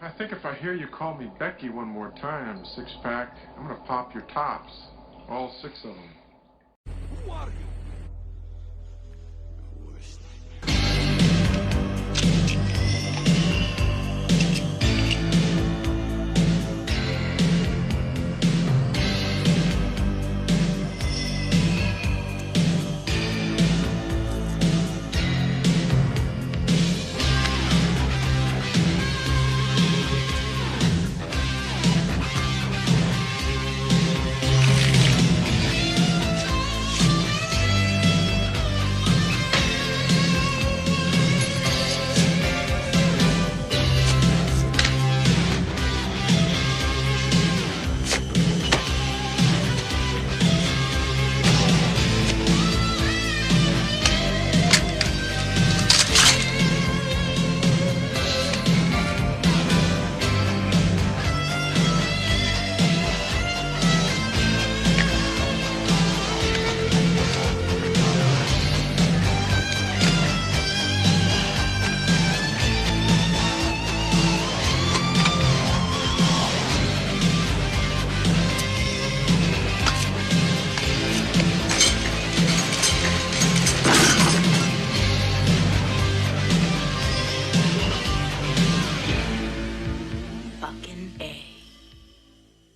I think if I hear you call me Becky one more time, six-pack, I'm gonna pop your tops. All six of them. Who are you?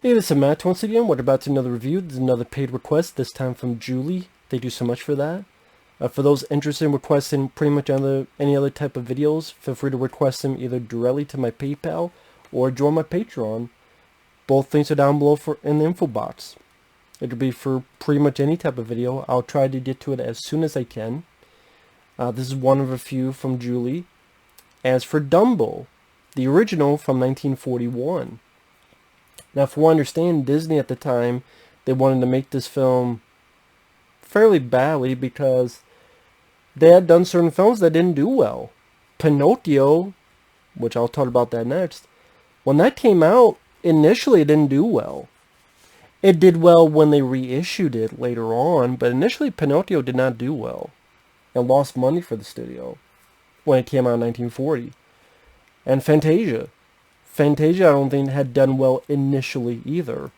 Hey, this is Matt once again. We're about to another review. This is another paid request, this time from Julie. Thank you so much for that. For those interested in requesting pretty much any other type of videos, feel free to request them either directly to my PayPal or join my Patreon. Both links are down below in the info box. It'll be for pretty much any type of video. I'll try to get to it as soon as I can. This is one of a few from Julie. As for Dumbo, the original from 1941. Now, if we understand, Disney at the time, they wanted to make this film fairly badly because they had done certain films that didn't do well. Pinocchio, which I'll talk about that next, when that came out, initially it didn't do well. It did well when they reissued it later on, but initially Pinocchio did not do well and lost money for the studio when it came out in 1940. And Fantasia, I don't think, had done well initially either.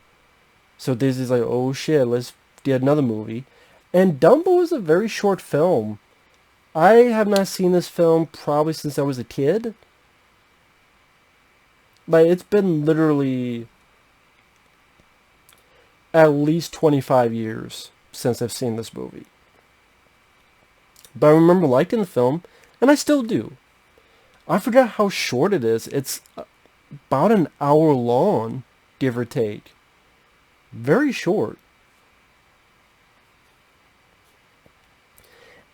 So Disney's like, oh shit, let's get another movie. And Dumbo is a very short film. I have not seen this film probably since I was a kid. Like, it's been literally at least 25 years since I've seen this movie. But I remember liking the film, and I still do. I forgot how short it is. It's about an hour long, give or take. Very short.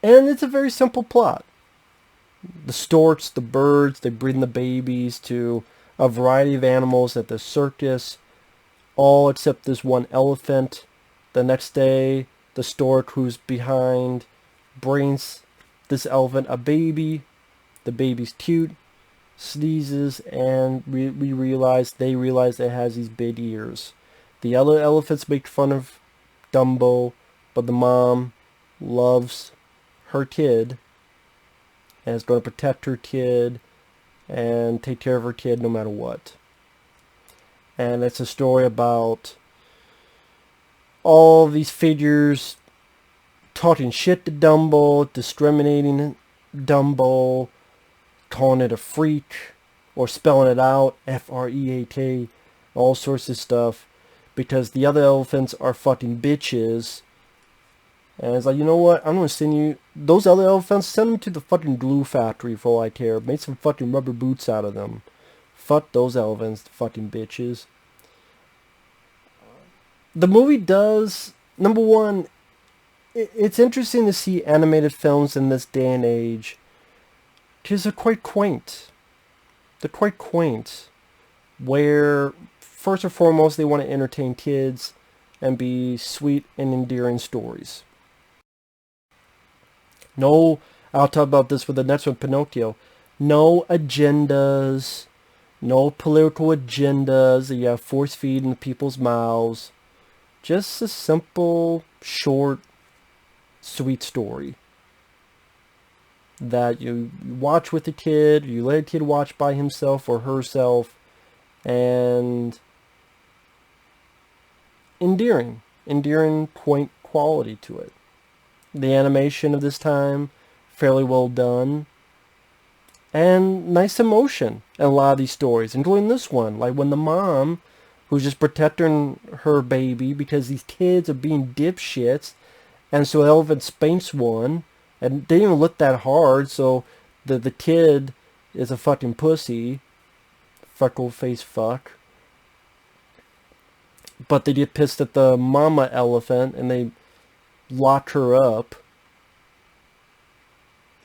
And it's a very simple plot. The storks, the birds, they bring the babies to a variety of animals at the circus, all except this one elephant. The next day, the stork who's behind brings this elephant a baby. The baby's cute, sneezes, and they realize it has these big ears. The other elephants make fun of Dumbo, but the mom loves her kid and is going to protect her kid and take care of her kid no matter what. And it's a story about all these figures talking shit to Dumbo, discriminating Dumbo, calling it a freak, or spelling it out, F-R-E-A-K, all sorts of stuff, because the other elephants are fucking bitches. And it's like, you know what, I'm going to send you, those other elephants, send them to the fucking glue factory for all I care. Make some fucking rubber boots out of them. Fuck those elephants, fucking bitches. The movie does, number one, it's interesting to see animated films in this day and age, because they're quite quaint. They're quite quaint, where first and foremost they want to entertain kids and be sweet and endearing stories. No, I'll talk about this with the next one, Pinocchio. No agendas, no political agendas that you have force feed in people's mouths. Just a simple, short, sweet story that you watch with the kid, you let a kid watch by himself or herself, and endearing point quality to it. The animation of this time, fairly well done, and nice emotion in a lot of these stories, including this one, like when the mom, who's just protecting her baby because these kids are being dipshits, and so the elephant spanks one, and they didn't even look that hard, so the kid is a fucking pussy, freckle-faced fuck. But they get pissed at the mama elephant, and they lock her up.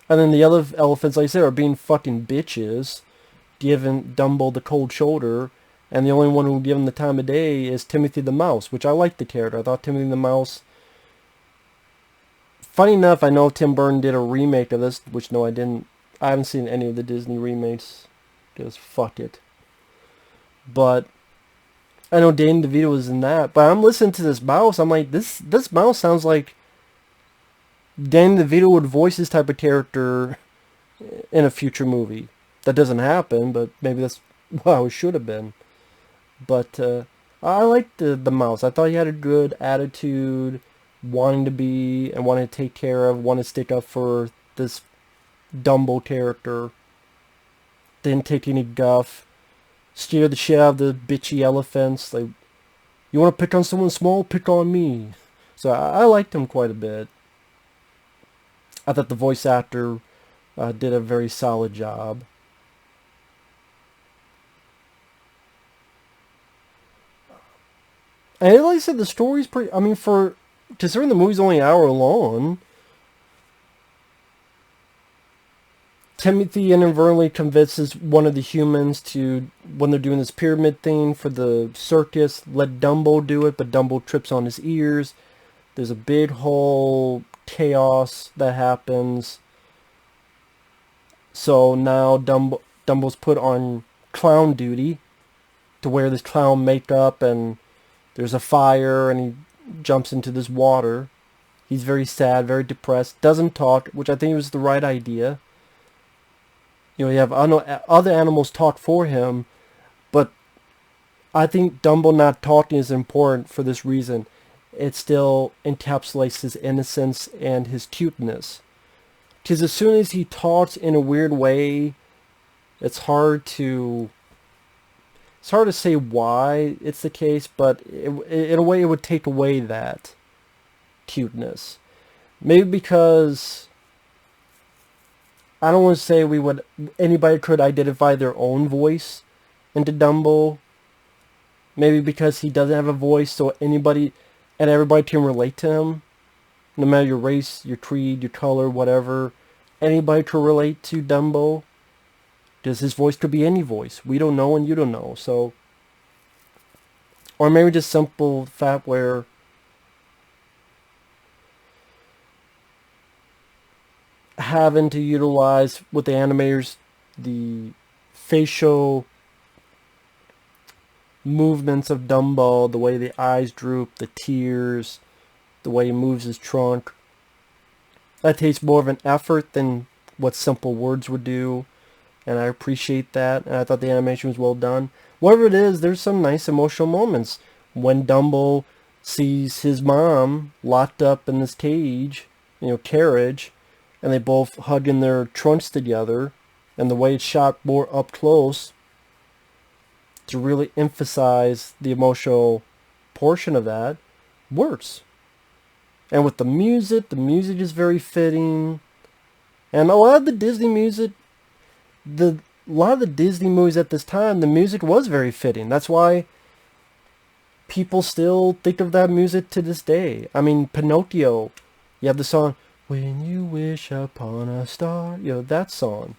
And then the other elephants, like I said, are being fucking bitches, giving Dumbo the cold shoulder, and the only one who will give him the time of day is Timothy the Mouse, which I liked the character. I thought Timothy the Mouse... Funny enough, I know Tim Burton did a remake of this, which no, I didn't. I haven't seen any of the Disney remakes, because fuck it. But I know Danny DeVito was in that, but I'm listening to this mouse, I'm like, this mouse sounds like Danny DeVito would voice this type of character in a future movie. That doesn't happen, but maybe that's how it should have been. But I liked the mouse. I thought he had a good attitude, wanting to be and wanting to take care of, wanting to stick up for this Dumbo character. Didn't take any guff. Steer the shit out of the bitchy elephants. Like, you want to pick on someone small? Pick on me. So I liked him quite a bit. I thought the voice actor did a very solid job. And like I said, the story's pretty... I mean, considering the movie's only an hour long, Timothy inadvertently convinces one of the humans to, when they're doing this pyramid thing for the circus, let Dumbo do it, but Dumbo trips on his ears. There's a big whole chaos that happens. So now Dumbo's put on clown duty to wear this clown makeup, and there's a fire, and he jumps into this water. He's very sad, very depressed, doesn't talk, which I think was the right idea. You know, you have other animals talk for him, but I think Dumbo not talking is important for this reason. It still encapsulates his innocence and his cuteness. Because as soon as he talks in a weird way, it's hard to say why it's the case, but in a way it would take away that cuteness. Maybe because I don't want to say anybody could identify their own voice into Dumbo. Maybe because he doesn't have a voice, so anybody and everybody can relate to him. No matter your race, your creed, your color, whatever. Anybody can relate to Dumbo. Because his voice could be any voice. We don't know and you don't know. So, or maybe just simple fact where having to utilize with the animators the facial movements of Dumbo, the way the eyes droop, the tears, the way he moves his trunk. That takes more of an effort than what simple words would do, and I appreciate that, and I thought the animation was well done. Whatever it is, there's some nice emotional moments. When Dumbo sees his mom locked up in this cage, carriage, and they both hug in their trunks together, and the way it's shot more up close to really emphasize the emotional portion of that works. And with the music is very fitting. And a lot of the Disney music, a lot of the Disney movies at this time, the music was very fitting. That's why people still think of that music to this day. I mean, Pinocchio, you have the song, "When You Wish Upon a Star," that song.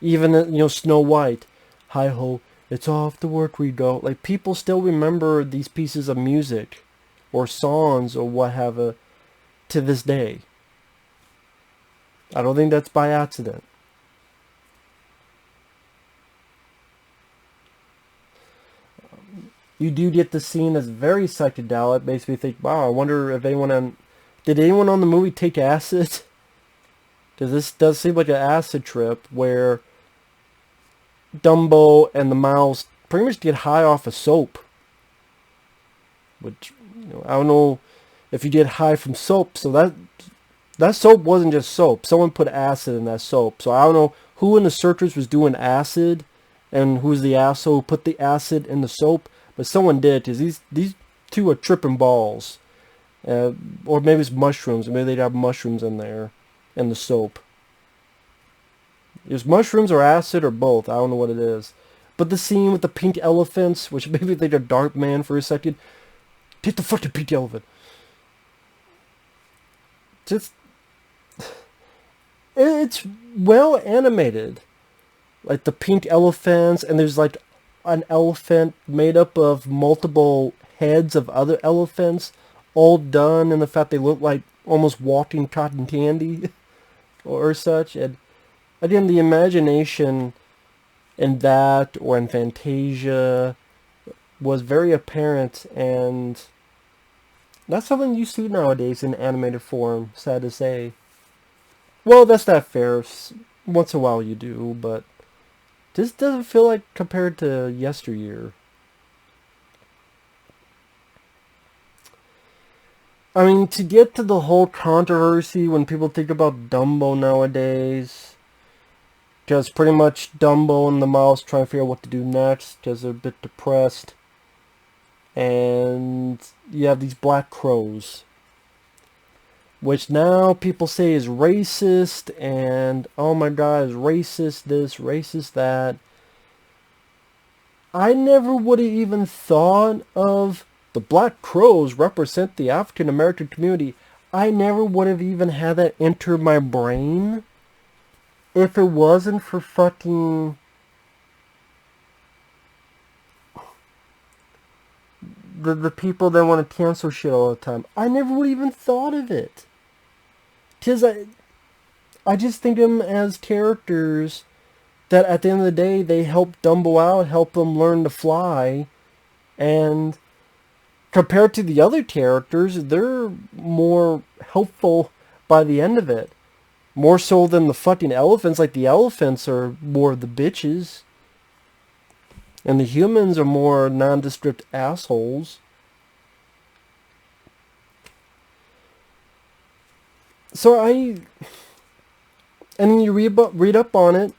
Even, Snow White, "Hi-ho, it's off to work we go." Like, people still remember these pieces of music or songs or what have you to this day. I don't think that's by accident. You do get the scene that's very psychedelic. Makes me think, wow, I wonder if did anyone on the movie take acid? Because this does seem like an acid trip where Dumbo and the mouse pretty much get high off of soap. Which, I don't know if you get high from soap. So that soap wasn't just soap. Someone put acid in that soap. So I don't know who in the searchers was doing acid and who's the asshole who put the acid in the soap. But someone did, because these two are tripping balls. Or maybe it's mushrooms. Maybe they'd have mushrooms in there. In the soap. It's mushrooms or acid or both. I don't know what it is. But the scene with the pink elephants, which maybe they did Dark Man for a second. Take the fucking pink elephant. Just... It's well animated. Like the pink elephants, and there's like an elephant made up of multiple heads of other elephants, all done in the fact they look like almost walking cotton candy or such. And again, the imagination in that or in Fantasia was very apparent, and not something you see nowadays in animated form, sad to say. Well, that's not fair. Once in a while you do, but this doesn't feel like compared to yesteryear. I mean, to get to the whole controversy when people think about Dumbo nowadays, because pretty much Dumbo and the mouse trying to figure out what to do next because they're a bit depressed. And you have these black crows, which now people say is racist, and oh my god, is racist this, racist that. I never would have even thought of the black crows represent the African American community. I never would have even had that enter my brain if it wasn't for fucking the people that want to cancel shit all the time. I never would have even thought of it. Because I just think of them as characters that at the end of the day, they help Dumbo out, help them learn to fly. And compared to the other characters, they're more helpful by the end of it. More so than the fucking elephants. Like, the elephants are more of the bitches. And the humans are more nondescript assholes. So and then you read up on it.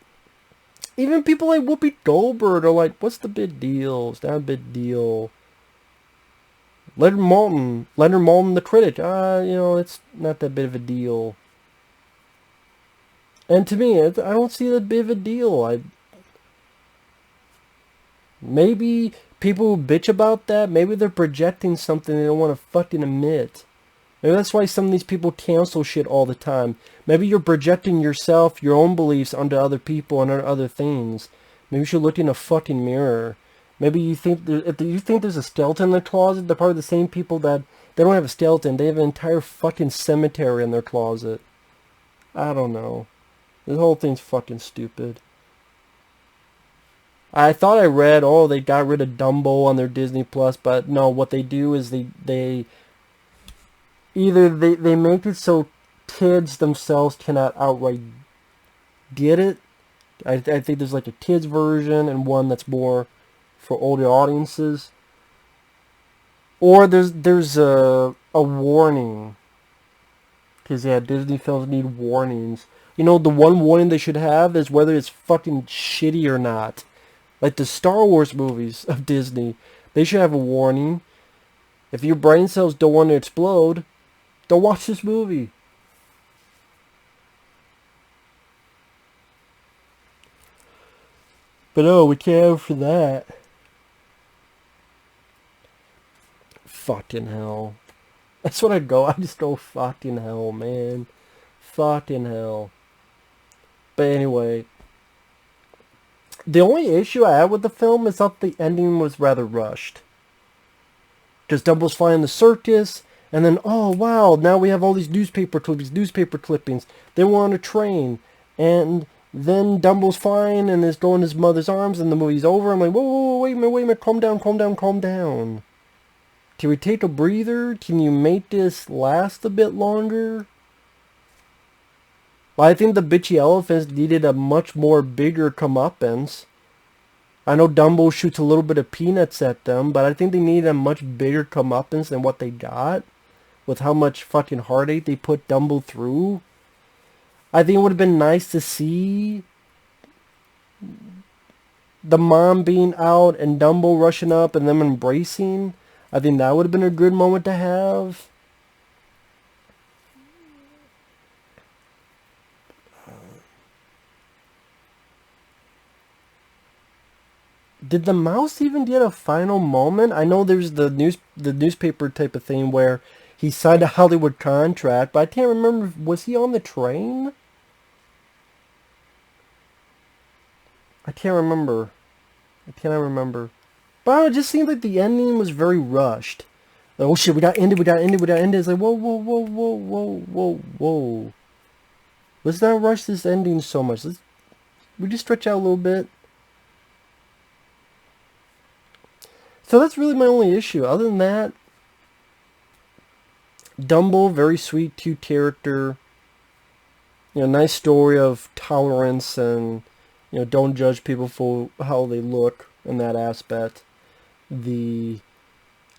Even people like Whoopi Goldberg are like, what's the big deal? It's not a big deal. Leonard Maltin, the critic, it's not that big of a deal. And to me, I don't see that big of a deal. Maybe people who bitch about that, maybe they're projecting something they don't want to fucking admit. Maybe that's why some of these people cancel shit all the time. Maybe you're projecting yourself, your own beliefs onto other people and other things. Maybe you should look in a fucking mirror. Maybe you think, if you think there's a skeleton in the closet, they're probably the same people that, they don't have a skeleton, they have an entire fucking cemetery in their closet. I don't know. This whole thing's fucking stupid. I thought I read, they got rid of Dumbo on their Disney Plus, but no, what they do is they make it so kids themselves cannot outright get it. I think there's like a kids version and one that's more for older audiences. Or there's a warning. Because Disney films need warnings. The one warning they should have is whether it's fucking shitty or not. Like the Star Wars movies of Disney, they should have a warning. If your brain cells don't want to explode, don't watch this movie. But no, we can't have for that. Fucking hell. That's what I go. I just go fucking hell, man. Fucking hell. But anyway, the only issue I had with the film is that the ending was rather rushed. Because Dumbo's flying the circus, and then, oh wow, now we have all these newspaper clippings. They were on a train, and then Dumbo's flying and is going in his mother's arms, and the movie's over. I'm like, whoa, wait a minute, calm down. Can we take a breather? Can you make this last a bit longer? But I think the bitchy elephants needed a much more bigger comeuppance. I know Dumbo shoots a little bit of peanuts at them, but I think they needed a much bigger comeuppance than what they got. With how much fucking heartache they put Dumbo through. I think it would have been nice to see the mom being out and Dumbo rushing up and them embracing. I think that would have been a good moment to have. Did the mouse even get a final moment? I know there's the newspaper type of thing where he signed a Hollywood contract, but I can't remember, was he on the train? I can't remember. But it just seemed like the ending was very rushed. Like, oh shit, we got ended. It's like, whoa. Let's not rush this ending so much. We just stretch out a little bit. So that's really my only issue. Other than that, Dumbo, very sweet, cute character. You know, nice story of tolerance and, you know, don't judge people for how they look in that aspect. The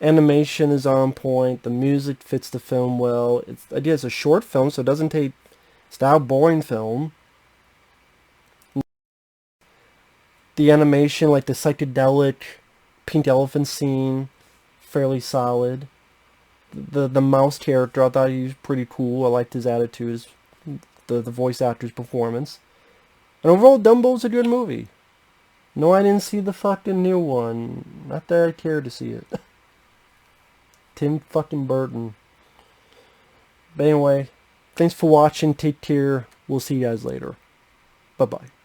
animation is on point. The music fits the film well. It's a short film, so it doesn't take... It's not a boring film. The animation, like the psychedelic pink elephant scene, fairly solid. The mouse character, I thought he was pretty cool. I liked his attitude, the voice actor's performance. And overall, Dumbo's a good movie. No, I didn't see the fucking new one. Not that I care to see it. Tim fucking Burton. But anyway, thanks for watching. Take care. We'll see you guys later. Bye-bye.